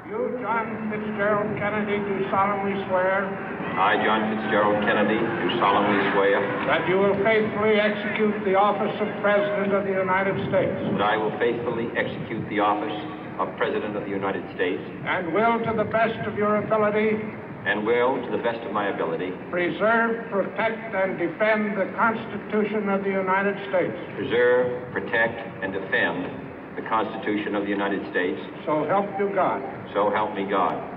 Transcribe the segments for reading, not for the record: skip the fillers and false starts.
You, John Fitzgerald Kennedy, do solemnly swear. I, John Fitzgerald Kennedy, do solemnly swear. That you will faithfully execute the office of President of the United States. That I will faithfully execute the office of President of the United States. And will, to the best of your ability. And will, to the best of my ability. Preserve, protect, and defend the Constitution of the United States. Preserve, protect, and defend the Constitution of the United States. So help you God. So help me God.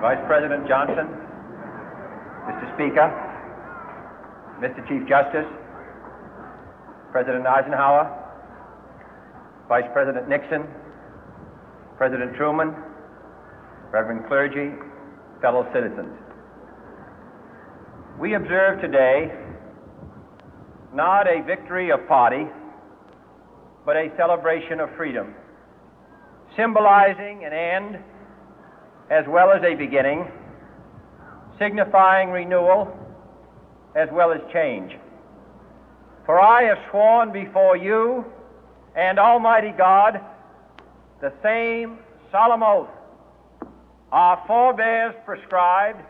Vice President Johnson, Mr. Speaker, Mr. Chief Justice, President Eisenhower, Vice President Nixon, President Truman, Reverend clergy, fellow citizens. We observe today not a victory of party, but a celebration of freedom, symbolizing an end as well as a beginning, signifying renewal as well as change. For I have sworn before you and Almighty God the same solemn oath our forebears prescribed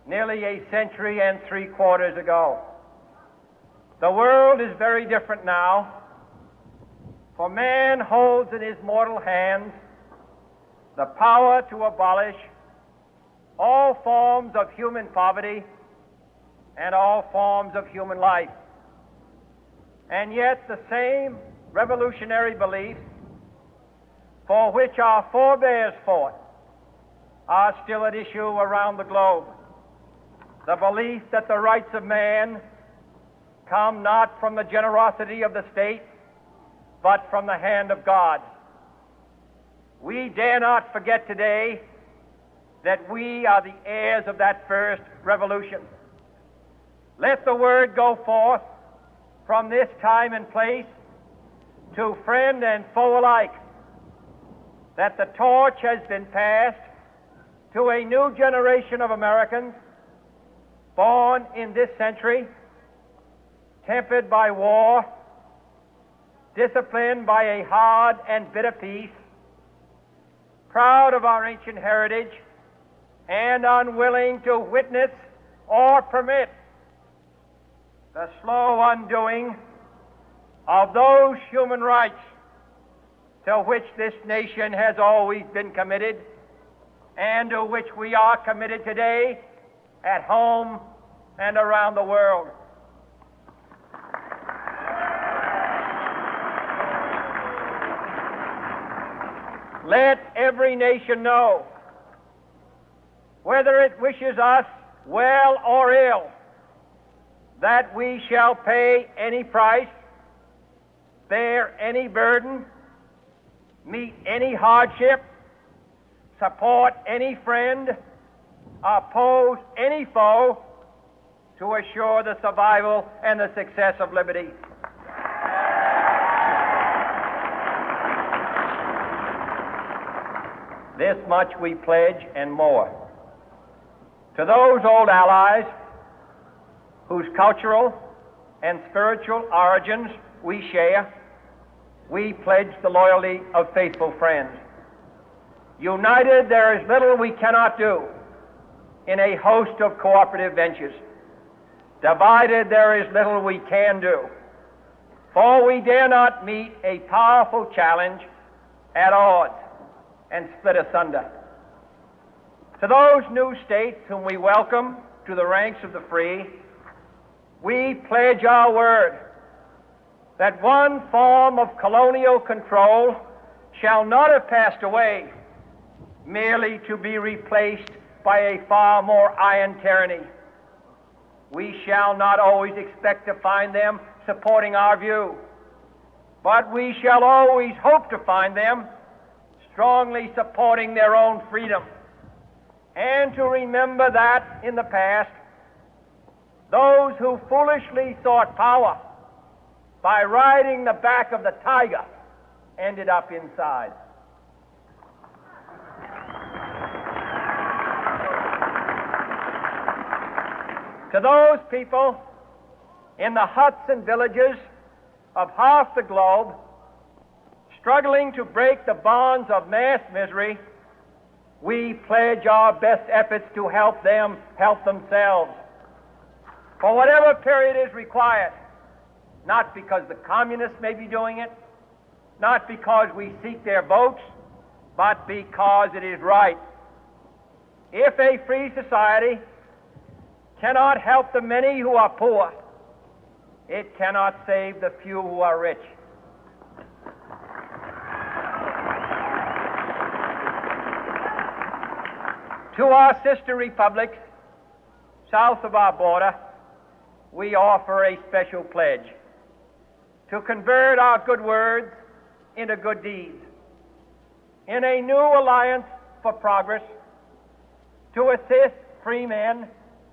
nearly a century and 3/4 ago. The world is very different now, for man holds in his mortal hands the power to abolish all forms of human poverty and all forms of human life. And yet the same revolutionary beliefs for which our forebears fought are still at issue around the globe. The belief that the rights of man come not from the generosity of the state, but from the hand of God. We dare not forget today that we are the heirs of that first revolution. Let the word go forth from this time and place to friend and foe alike that the torch has been passed to a new generation of Americans born in this century, tempered by war, disciplined by a hard and bitter peace, proud of our ancient heritage, and unwilling to witness or permit the slow undoing of those human rights to which this nation has always been committed and to which we are committed today at home and around the world. Let every nation know, whether it wishes us well or ill, that we shall pay any price, bear any burden, meet any hardship, support any friend, oppose any foe to assure the survival and the success of liberty. This much we pledge and more. To those old allies whose cultural and spiritual origins we share, we pledge the loyalty of faithful friends. United, there is little we cannot do in a host of cooperative ventures. Divided, there is little we can do, for we dare not meet a powerful challenge at odds and split asunder. To those new states whom we welcome to the ranks of the free, we pledge our word that one form of colonial control shall not have passed away, merely to be replaced by a far more iron tyranny. We shall not always expect to find them supporting our view, but we shall always hope to find them strongly supporting their own freedom, and to remember that in the past, those who foolishly sought power by riding the back of the tiger ended up inside. To those people in the huts and villages of half the globe struggling to break the bonds of mass misery, we pledge our best efforts to help them help themselves for whatever period is required, not because the communists may be doing it, not because we seek their votes, but because it is right. If a free society cannot help the many who are poor, it cannot save the few who are rich. To our sister republics south of our border, we offer a special pledge to convert our good words into good deeds, in a new alliance for progress, to assist free men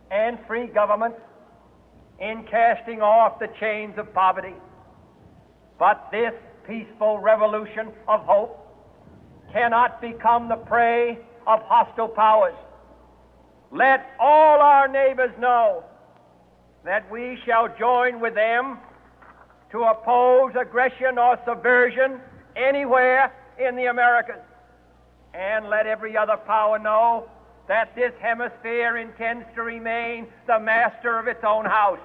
and free governments in casting off the chains of poverty. But this peaceful revolution of hope cannot become the prey of hostile powers. Let all our neighbors know that we shall join with them to oppose aggression or subversion anywhere in the Americas. And let every other power know that this hemisphere intends to remain the master of its own house.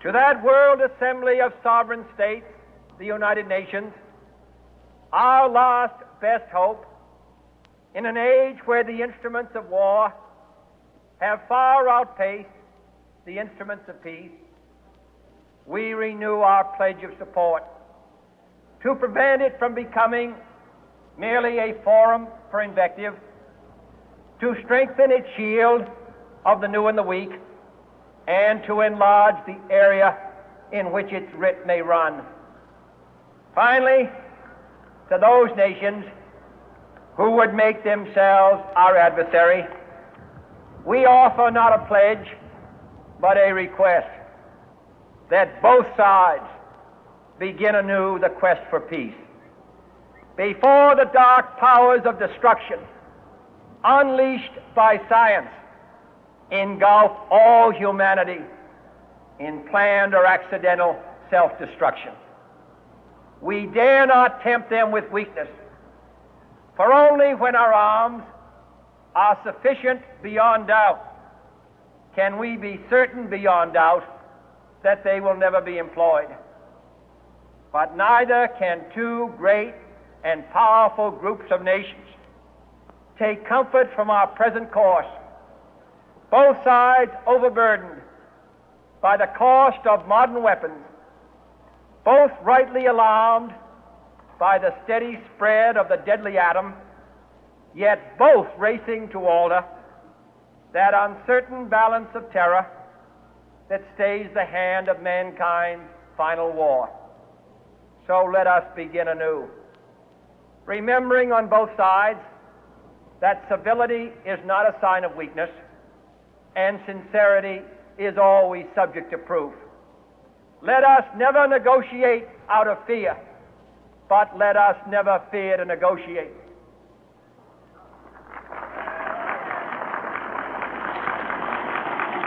To that World Assembly of Sovereign States, the United Nations, our last best hope, in an age where the instruments of war have far outpaced the instruments of peace, we renew our pledge of support to prevent it from becoming merely a forum for invective, to strengthen its shield of the new and the weak, and to enlarge the area in which its writ may run. Finally, to those nations who would make themselves our adversary, we offer not a pledge, but a request that both sides begin anew the quest for peace. Before the dark powers of destruction, unleashed by science, engulf all humanity in planned or accidental self-destruction, we dare not tempt them with weakness, for only when our arms are sufficient beyond doubt can we be certain beyond doubt that they will never be employed. But neither can two great and powerful groups of nations take comfort from our present course, both sides overburdened by the cost of modern weapons, both rightly alarmed by the steady spread of the deadly atom, yet both racing to alter that uncertain balance of terror that stays the hand of mankind's final war. So let us begin anew, remembering on both sides that civility is not a sign of weakness, and sincerity is always subject to proof. Let us never negotiate out of fear, but let us never fear to negotiate.